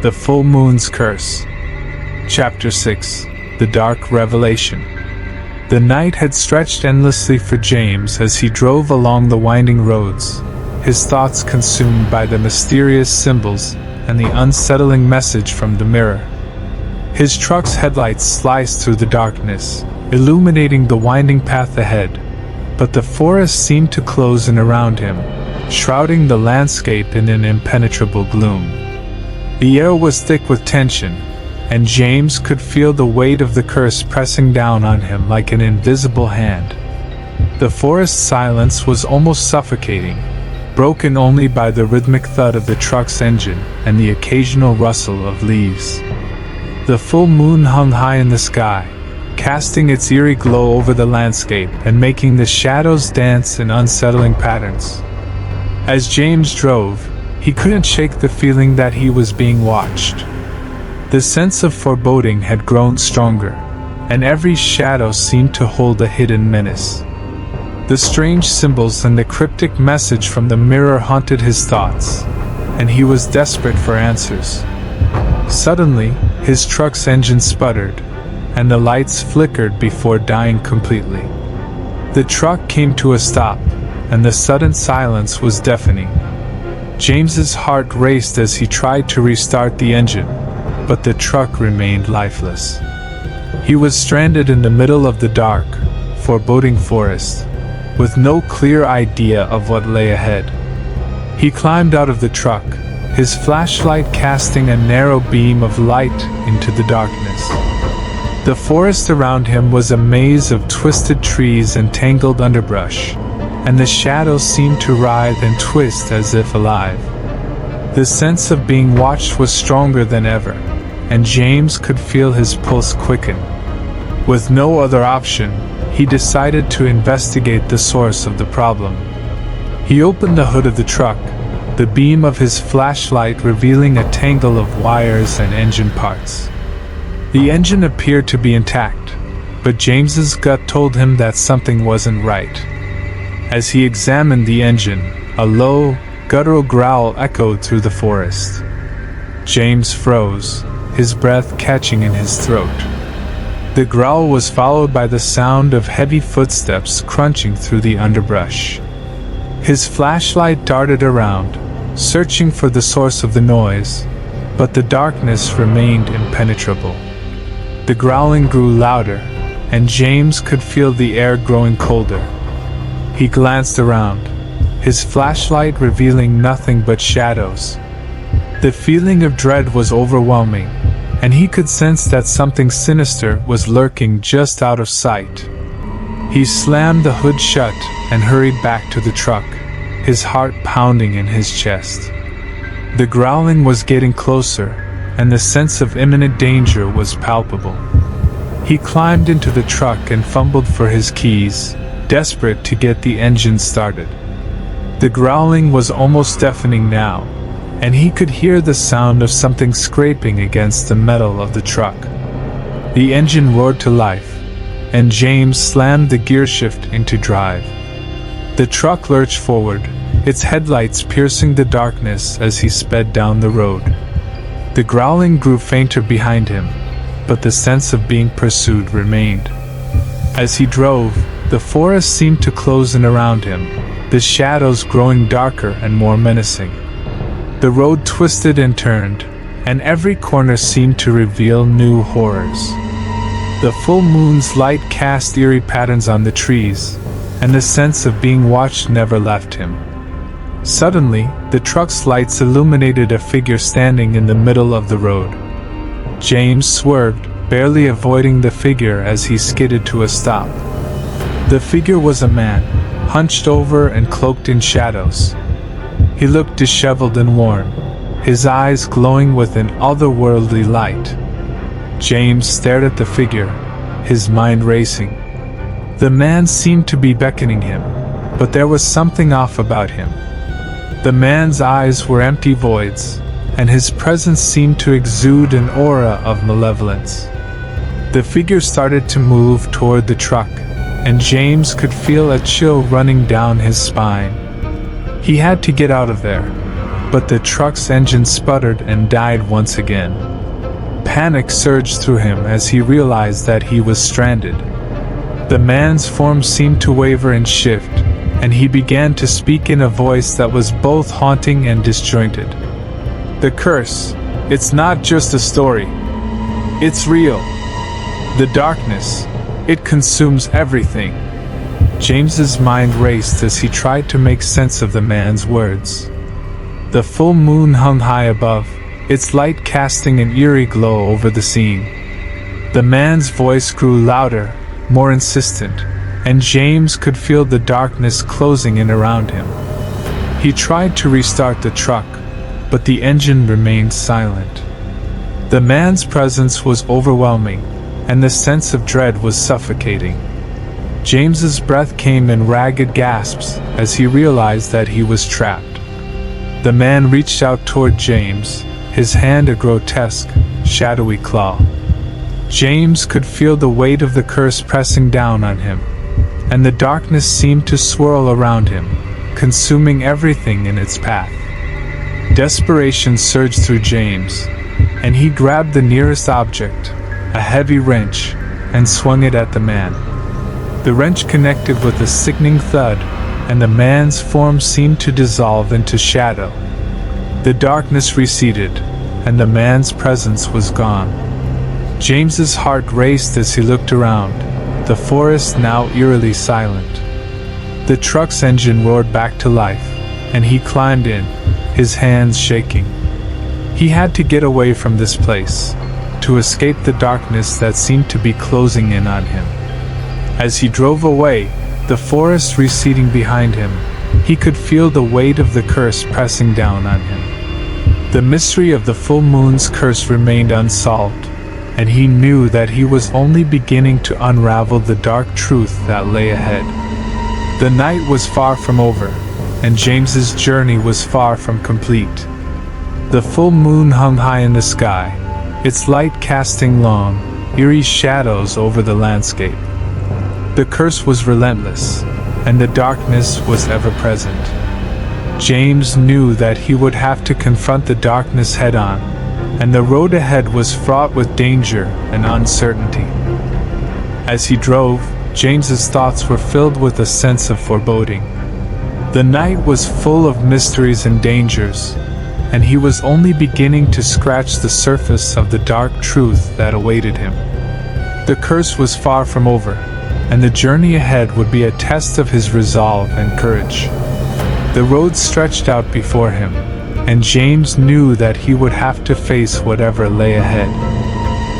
The Full Moon's Curse. Chapter 6. The Dark Revelation. The night had stretched endlessly for James as he drove along the winding roads, his thoughts consumed by the mysterious symbols and the unsettling message from the mirror. His truck's headlights sliced through the darkness, illuminating the winding path ahead, but the forest seemed to close in around him, shrouding the landscape in an impenetrable gloom. The air was thick with tension, and James could feel the weight of the curse pressing down on him like an invisible hand. The forest silence was almost suffocating, broken only by the rhythmic thud of the truck's engine and the occasional rustle of leaves. The full moon hung high in the sky, casting its eerie glow over the landscape and making the shadows dance in unsettling patterns. As James drove, he couldn't shake the feeling that he was being watched. The sense of foreboding had grown stronger, and every shadow seemed to hold a hidden menace. The strange symbols and the cryptic message from the mirror haunted his thoughts, and he was desperate for answers. Suddenly, his truck's engine sputtered, and the lights flickered before dying completely. The truck came to a stop, and the sudden silence was deafening. James's heart raced as he tried to restart the engine, but the truck remained lifeless. He was stranded in the middle of the dark, foreboding forest, with no clear idea of what lay ahead. He climbed out of the truck, his flashlight casting a narrow beam of light into the darkness. The forest around him was a maze of twisted trees and tangled underbrush, and the shadows seemed to writhe and twist as if alive. The sense of being watched was stronger than ever, and James could feel his pulse quicken. With no other option, he decided to investigate the source of the problem. He opened the hood of the truck, the beam of his flashlight revealing a tangle of wires and engine parts. The engine appeared to be intact, but James's gut told him that something wasn't right. As he examined the engine, a low, guttural growl echoed through the forest. James froze, his breath catching in his throat. The growl was followed by the sound of heavy footsteps crunching through the underbrush. His flashlight darted around, searching for the source of the noise, but the darkness remained impenetrable. The growling grew louder, and James could feel the air growing colder. He glanced around, his flashlight revealing nothing but shadows. The feeling of dread was overwhelming, and he could sense that something sinister was lurking just out of sight. He slammed the hood shut and hurried back to the truck, his heart pounding in his chest. The growling was getting closer, and the sense of imminent danger was palpable. He climbed into the truck and fumbled for his keys, desperate to get the engine started. The growling was almost deafening now, and he could hear the sound of something scraping against the metal of the truck. The engine roared to life, and James slammed the gearshift into drive. The truck lurched forward, its headlights piercing the darkness as he sped down the road. The growling grew fainter behind him, but the sense of being pursued remained. As he drove, the forest seemed to close in around him, the shadows growing darker and more menacing. The road twisted and turned, and every corner seemed to reveal new horrors. The full moon's light cast eerie patterns on the trees, and the sense of being watched never left him. Suddenly, the truck's lights illuminated a figure standing in the middle of the road. James swerved, barely avoiding the figure as he skidded to a stop. The figure was a man, hunched over and cloaked in shadows. He looked disheveled and worn, his eyes glowing with an otherworldly light. James stared at the figure, his mind racing. The man seemed to be beckoning him, but there was something off about him. The man's eyes were empty voids, and his presence seemed to exude an aura of malevolence. The figure started to move toward the truck, and James could feel a chill running down his spine. He had to get out of there. but the truck's engine sputtered and died once again. Panic surged through him as he realized that he was stranded. The man's form seemed to waver and shift, and he began to speak in a voice that was both haunting and disjointed. "The curse, it's not just a story. It's real. The darkness, it consumes everything." James's mind raced as he tried to make sense of the man's words. The full moon hung high above, its light casting an eerie glow over the scene. The man's voice grew louder, more insistent, and James could feel the darkness closing in around him. He tried to restart the truck, but the engine remained silent. The man's presence was overwhelming, and the sense of dread was suffocating. James's breath came in ragged gasps as he realized that he was trapped. The man reached out toward James, his hand a grotesque, shadowy claw. James could feel the weight of the curse pressing down on him, and the darkness seemed to swirl around him, consuming everything in its path. Desperation surged through James, and he grabbed the nearest object, a heavy wrench, and swung it at the man. The wrench connected with a sickening thud, and the man's form seemed to dissolve into shadow. The darkness receded, and the man's presence was gone. James's heart raced as he looked around, the forest now eerily silent. The truck's engine roared back to life, and he climbed in, his hands shaking. He had to get away from this place, to escape the darkness that seemed to be closing in on him. As he drove away, the forest receding behind him, he could feel the weight of the curse pressing down on him. The mystery of the full moon's curse remained unsolved, and he knew that he was only beginning to unravel the dark truth that lay ahead. The night was far from over, and James's journey was far from complete. The full moon hung high in the sky, its light casting long, eerie shadows over the landscape. The curse was relentless, and the darkness was ever present. James knew that he would have to confront the darkness head-on, and the road ahead was fraught with danger and uncertainty. As he drove, James's thoughts were filled with a sense of foreboding. The night was full of mysteries and dangers, and he was only beginning to scratch the surface of the dark truth that awaited him. The curse was far from over, and the journey ahead would be a test of his resolve and courage. The road stretched out before him, and James knew that he would have to face whatever lay ahead.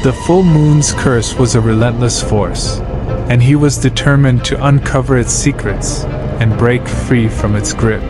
The full moon's curse was a relentless force, and he was determined to uncover its secrets and break free from its grip.